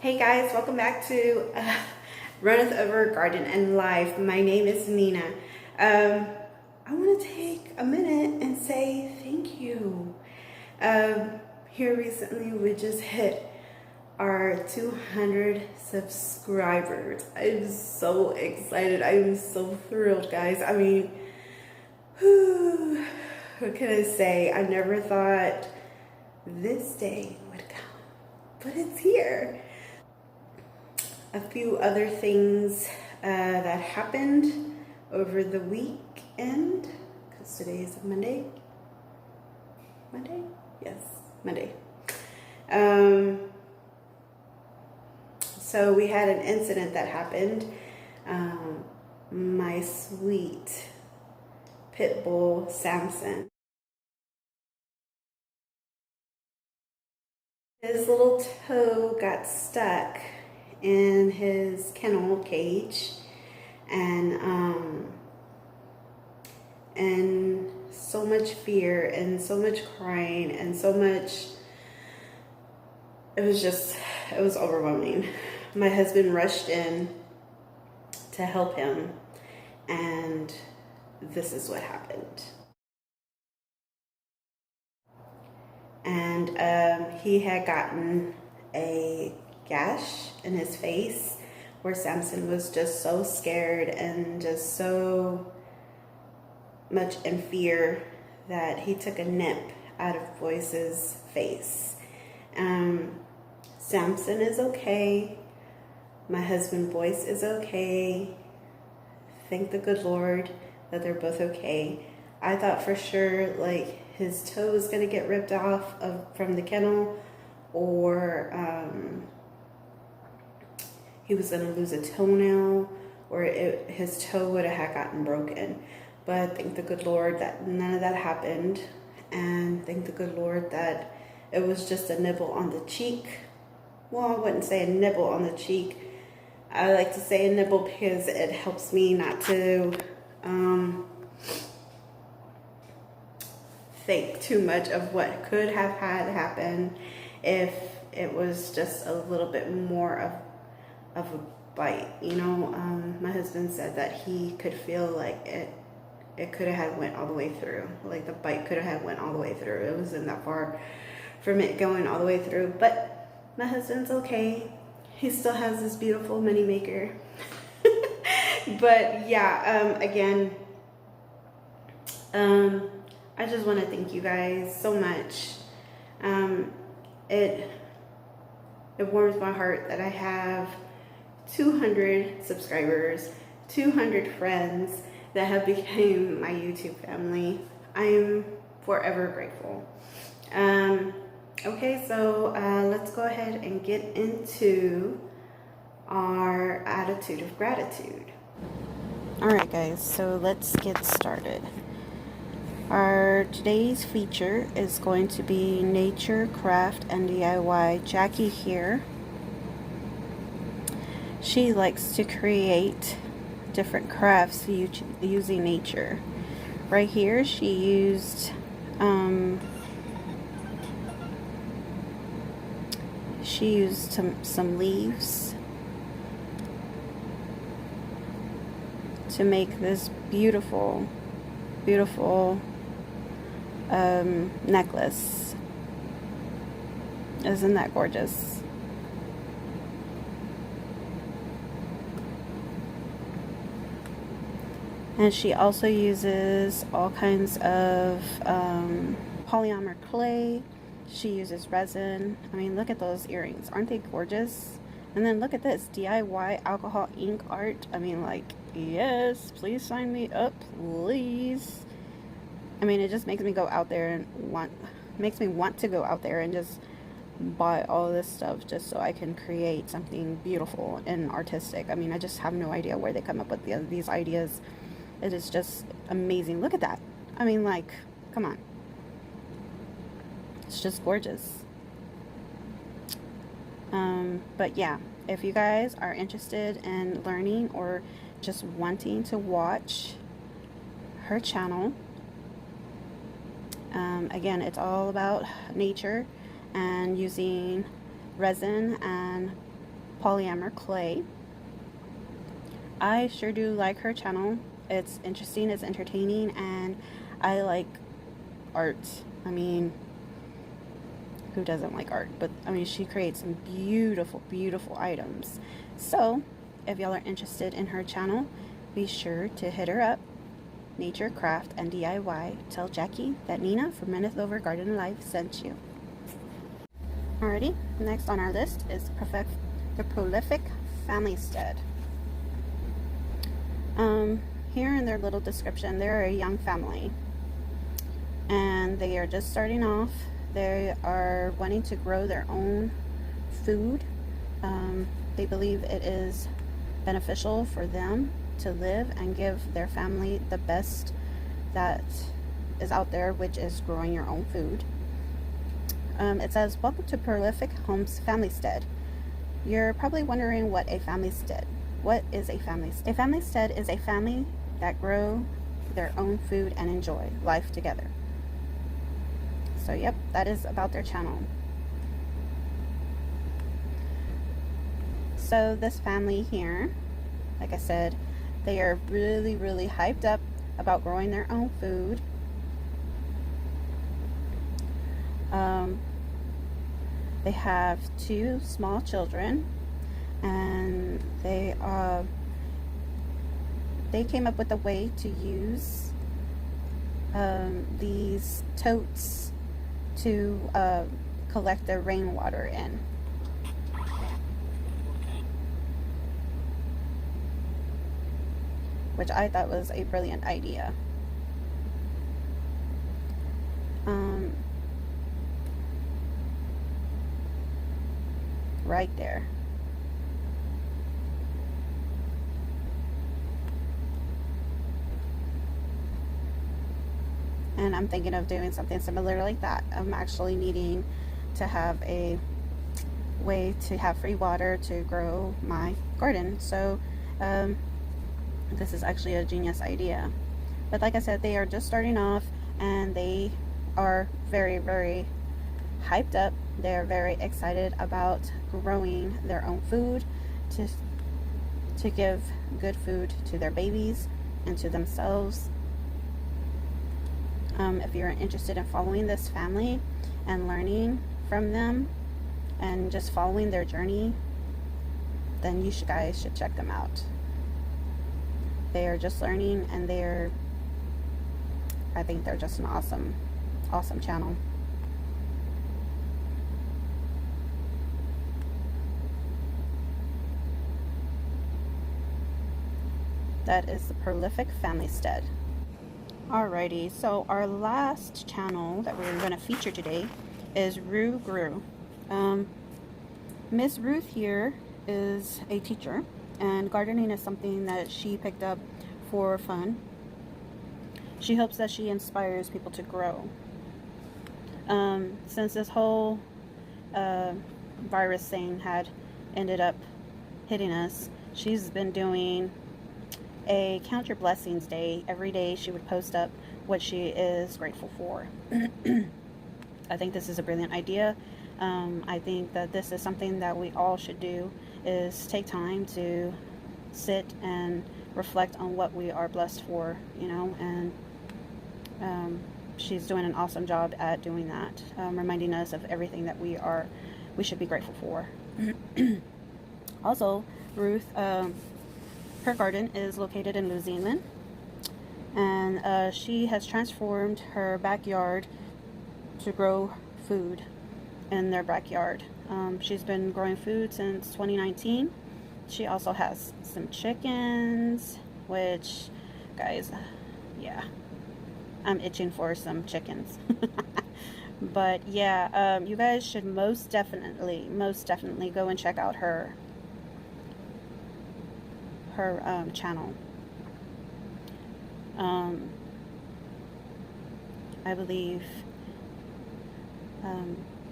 Hey guys, welcome back to Runneth Over Garden and Life. My name is Nina. I want to take a minute and say thank you. Here recently we just hit our 200 subscribers. I'm so excited. I'm so thrilled, guys. I mean, whew, what can I say? I never thought this day would come, but it's here. A few other things that happened over the weekend, because today is Monday. Yes, Monday. So we had an incident that happened. My sweet pit bull Samson, his little toe got stuck in his kennel cage, and so much fear and so much crying and so much, it was overwhelming. My husband rushed in to help him, and this is what happened. And he had gotten a gash in his face where Samson was just so scared and just so much in fear that he took a nip out of Boyce's face. Samson is okay. My husband Boyce is okay. Thank the good Lord that they're both okay. I thought for sure like his toe was gonna get ripped off from the kennel, or he was going to lose a toenail, or his toe would have gotten broken. But thank the good Lord that none of that happened. And thank the good Lord that it was just a nibble on the cheek. Well, I wouldn't say a nibble on the cheek. I like to say a nibble because it helps me not to think too much of what could have had happen if it was just a little bit more of a bite, you know. My husband said that he could feel like it could have had went all the way through, like the bite could have had went all the way through. It wasn't that far from it going all the way through, but my husband's okay. He still has this beautiful mini maker. But yeah, again, I just want to thank you guys so much. It warms my heart that I have 200 subscribers, 200 friends that have become my YouTube family. I am forever grateful. Okay, so let's go ahead and get into our attitude of gratitude. All right, guys, so let's get started. Our today's feature is going to be Nature, Craft, and DIY. Jackie here, she likes to create different crafts using nature. Right here, she used some leaves to make this beautiful necklace. Isn't that gorgeous? And she also uses all kinds of polymer clay. She uses resin. I mean, look at those earrings. Aren't they gorgeous? And then look at this, DIY alcohol ink art. I mean, like, yes, please sign me up, please. I mean, it just makes me go out there and makes me want to go out there and just buy all this stuff just so I can create something beautiful and artistic. I mean, I just have no idea where they come up with these ideas. It is just amazing. Look at that. I mean, like, come on. It's just gorgeous. But yeah, if you guys are interested in learning or just wanting to watch her channel, again, it's all about nature and using resin and polymer clay. I sure do like her channel. It's interesting, it's entertaining, and I like art. I mean, who doesn't like art? But I mean, she creates some beautiful, beautiful items. So if y'all are interested in her channel, be sure to hit her up. Nature, Craft, and DIY. Tell Jackie that Nina from Runneth Over Garden Life sent you. Alrighty, next on our list is the Prolific Familystead. Here in their little description, they're a young family, and they are just starting off. They are wanting to grow their own food. They believe it is beneficial for them to live and give their family the best that is out there, which is growing your own food. It says, welcome to Prolific Homes Familystead. You're probably wondering what a familystead. What is a familystead? A familystead is a family that grow their own food and enjoy life together. So yep, that is about their channel. So this family here, like I said, they are really, really hyped up about growing their own food. They have 2 small children, and they came up with a way to use these totes to collect their rainwater in. Which I thought was a brilliant idea. Right there. And I'm thinking of doing something similar like that. I'm actually needing to have a way to have free water to grow my garden. So this is actually a genius idea. But like I said, they are just starting off, and they are very, very hyped up. They're very excited about growing their own food to give good food to their babies and to themselves. If you're interested in following this family and learning from them and just following their journey, then you guys should check them out. They are just learning, and I think they're just an awesome channel. That is the Prolific Familystead. Alrighty, so our last channel that we're going to feature today is ruGrew. Miss Ruth here is a teacher, and gardening is something that she picked up for fun. She hopes that she inspires people to grow. Since this whole virus thing had ended up hitting us, she's been doing a Count Your Blessings day. Every day she would post up what she is grateful for. I think this is a brilliant idea. I think that this is something that we all should do, is take time to sit and reflect on what we are blessed for, you know, and she's doing an awesome job at doing that, reminding us of everything that we should be grateful for. Also, Ruth, her garden is located in New Zealand, and she has transformed her backyard to grow food in their backyard. She's been growing food since 2019. She also has some chickens, which, guys, yeah, I'm itching for some chickens. But yeah, you guys should most definitely go and check out her channel. I believe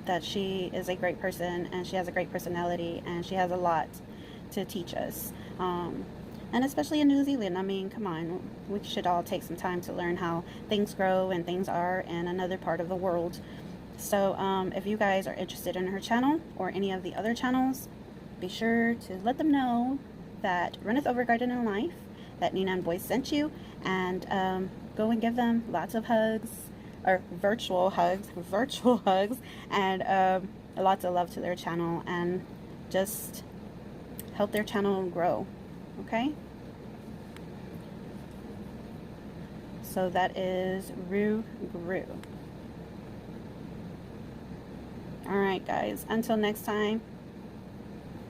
that she is a great person, and she has a great personality, and she has a lot to teach us, and especially in New Zealand. I mean, come on, we should all take some time to learn how things grow and things are in another part of the world. So if you guys are interested in her channel or any of the other channels, be sure to let them know that Runneth Over Garden and Life, that Nina and Boys sent you, and go and give them lots of hugs, or virtual hugs, and lots of love to their channel, and just help their channel grow. Okay? So that is ruGrew. Alright guys, until next time.